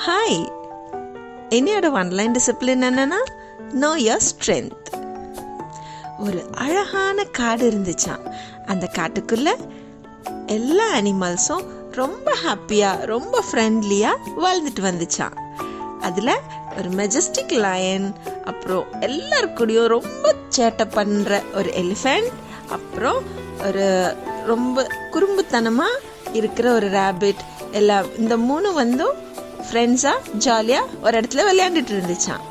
Hi, என்னோட one line discipline என்னன்னா know your strength. ஒரு அழகான காடு இருந்துச்சான். அந்த காட்டுக்குள்ள எல்லா அனிமல்ஸும் ரொம்ப ஹாப்பியாக ரொம்ப ஃப்ரெண்ட்லியாக வாழ்ந்துட்டு வந்துச்சான். அதில் ஒரு மெஜஸ்டிக் லயன், அப்புறம் எல்லாருக்கூடையும் ரொம்ப சேட்டை பண்ணுற ஒரு எலிஃபெண்ட், அப்புறம் ஒரு ரொம்ப குறும்புத்தனமாக இருக்கிற ஒரு ரேபிட், எல்லாம் இந்த 3 ஃப்ரெண்ட்ஸாக ஜாலியாக ஒரு இடத்துல விளையாண்டுட்டு இருந்துச்சான்.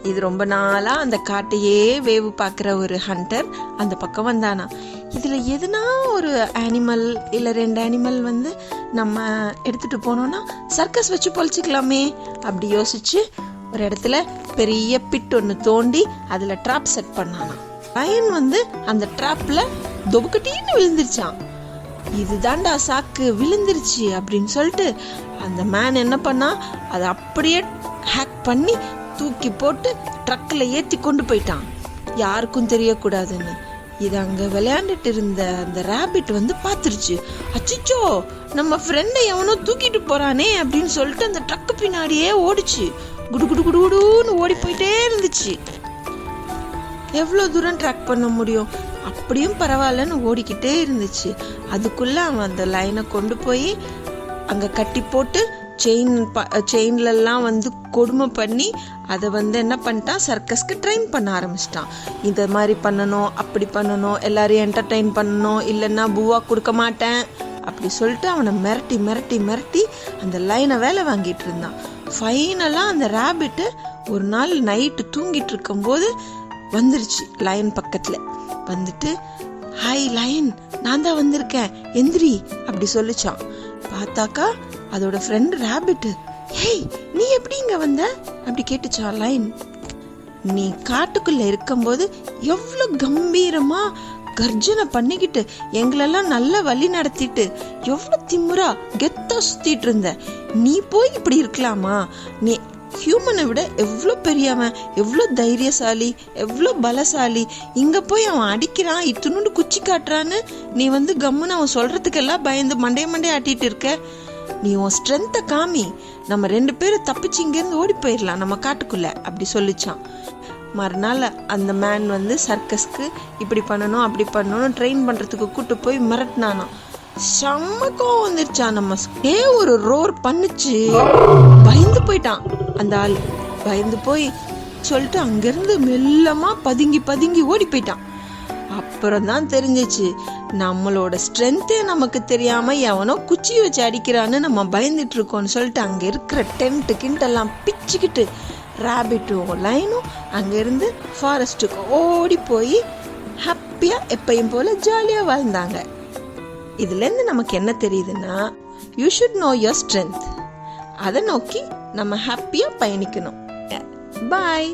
இது ரொம்ப நாளாக அந்த காட்டையே வேவு பார்க்குற ஒரு ஹண்டர் அந்த பக்கம் வந்தானா. இதில் எதுனா ஒரு அனிமல் இல்லை 2 அனிமல் நம்ம எடுத்துகிட்டு போனோன்னா சர்க்கஸ் வச்சு பொழிச்சிக்கலாமே அப்படி யோசிச்சு ஒரு இடத்துல பெரிய பிட் ஒன்று தோண்டி அதில் ட்ராப் செட் பண்ணானா. லயன் அந்த ட்ராப்பில் தொபுக்கட்டின்னு விழுந்துருச்சான். இதுதான்டா சாக்கு, விழுந்துருச்சு அப்படின்னு சொல்லிட்டு அந்த மேன் என்ன பண்ணா, அதை அப்படியே ஹேக் பண்ணி தூக்கி போட்டு ட்ரக்கில் ஏற்றி கொண்டு போயிட்டான், யாருக்கும் தெரியக்கூடாதுன்னு. இது அங்கே விளையாண்டுட்டு இருந்த அந்த ரேபிட் பார்த்துருச்சு. அச்சிச்சோ, நம்ம ஃப்ரெண்டை எவனோ தூக்கிட்டு போறானே அப்படின்னு சொல்லிட்டு அந்த ட்ரக்கு பின்னாடியே ஓடிச்சு. குடு குடு குடு குடுன்னு ஓடி போயிட்டே இருந்துச்சு. எவ்வளோ தூரம் ட்ராக் பண்ண முடியும், அப்படியும் பரவாயில்லன்னு ஓடிக்கிட்டே இருந்துச்சு. அதுக்குள்ள அவன் அந்த லைனை கொண்டு போய் அங்கே கட்டி போட்டு செயின்லலாம் கொடுமை பண்ணி அதை என்ன பண்ணிட்டான், சர்க்கஸ்க்கு ட்ரெயின் பண்ண ஆரம்பிச்சிட்டான். இதை மாதிரி பண்ணணும், அப்படி பண்ணணும், எல்லாரையும் என்டர்டெயின் பண்ணணும், இல்லைன்னா பூவா கொடுக்க மாட்டேன் அப்படி சொல்லிட்டு அவனை மிரட்டி மிரட்டி மிரட்டி அந்த லைனை வேலை வாங்கிட்டு இருந்தான். ஃபைனலாக அந்த ரேபிட்டு ஒரு நாள் நைட்டு தூங்கிட்டு இருக்கும்போது வந்துருச்சு லயன் பக்கத்தில். வந்துட்டு, ஹாய் லயன், நான் தான் வந்திருக்கேன், எந்திரி அப்படி சொல்லிச்சான். பார்த்தாக்கா அதோட ஃப்ரெண்ட் ரேபிட், ஹேய் நீ எப்படி இங்க வந்த அப்படி கேட்டுச்சான் லயன். நீ காட்டுக்குள்ள இருக்கும்போது எவ்வளோ கம்பீரமா கர்ஜனை பண்ணிக்கிட்டு எங்களெல்லாம் நல்லா வழி நடத்திட்டு எவ்வளோ திமுறா கெத்தா சுத்திட்டு இருந்த, நீ போய் இப்படி இருக்கலாமா? நீ ஹியூமனை விட எவ்வளோ பெரியவன், எவ்வளோ தைரியசாலி, எவ்வளோ பலசாலி, இங்கே போய் அவன் அடிக்கிறான், இத்துணுண்டு குச்சி காட்டுறான்னு நீ கம்முன்னு அவன் சொல்கிறதுக்கெல்லாம் பயந்து மண்டைய ஆட்டிட்டு இருக்க. நீ உன் ஸ்ட்ரென்த்தை காமி, நம்ம 2 பேரும் தப்பிச்சு இங்கேருந்து ஓடி போயிடலாம் நம்ம காட்டுக்குள்ளே அப்படி சொல்லிச்சான். மறுநாள் அந்த மேன் சர்க்கஸ்க்கு இப்படி பண்ணணும் அப்படி பண்ணணும் ட்ரெயின் பண்ணுறதுக்கு கூட்டு போய் மிரட்டினானான். செம்மக்கம் வந்துருச்சான். நம்ம ஒரு ரோர் பண்ணுச்சு, பயந்து போயிட்டான் அந்த ஆள். பயந்து போய் சொல்லிட்டு அங்கிருந்து மெல்லமா பதுங்கி பதுங்கி ஓடி போயிட்டான். அப்புறம் தான் தெரிஞ்சிச்சு, நம்மளோட ஸ்ட்ரென்த்தே நமக்கு தெரியாம எவனோ குச்சி வச்சு அடிக்கிறான்னு நம்ம பயந்துட்டு இருக்கோம்னு சொல்லிட்டு அங்க இருக்கிற டென்ட்டெல்லாம் பிச்சுக்கிட்டு ரேபிட்டும் லைனும் அங்கிருந்து ஃபாரஸ்ட்டுக்கு ஓடி போய் ஹாப்பியா எப்பயும் போல ஜாலியா வாழ்ந்தாங்க. இதுலேருந்து நமக்கு என்ன தெரியுதுன்னா, you should know your strength. அதை நோக்கி நம்ம ஹாப்பியாக பயணிக்கணும். பாய்.